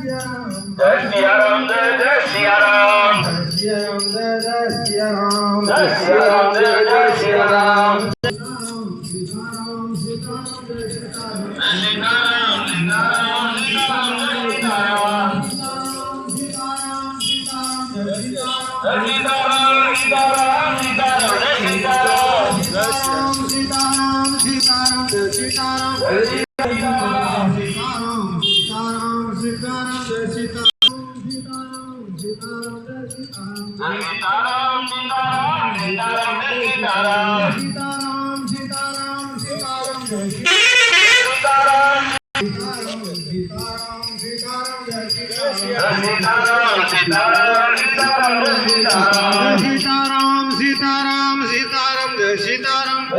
Jai Siya Ram Jai Siya Ram Jai Siya Ram Jai Siya Ram Jai Siya Ram Sitaram Sitaram Sitaram Jai Sitaram Sitaram Sitaram Sitaram Jai Sitaram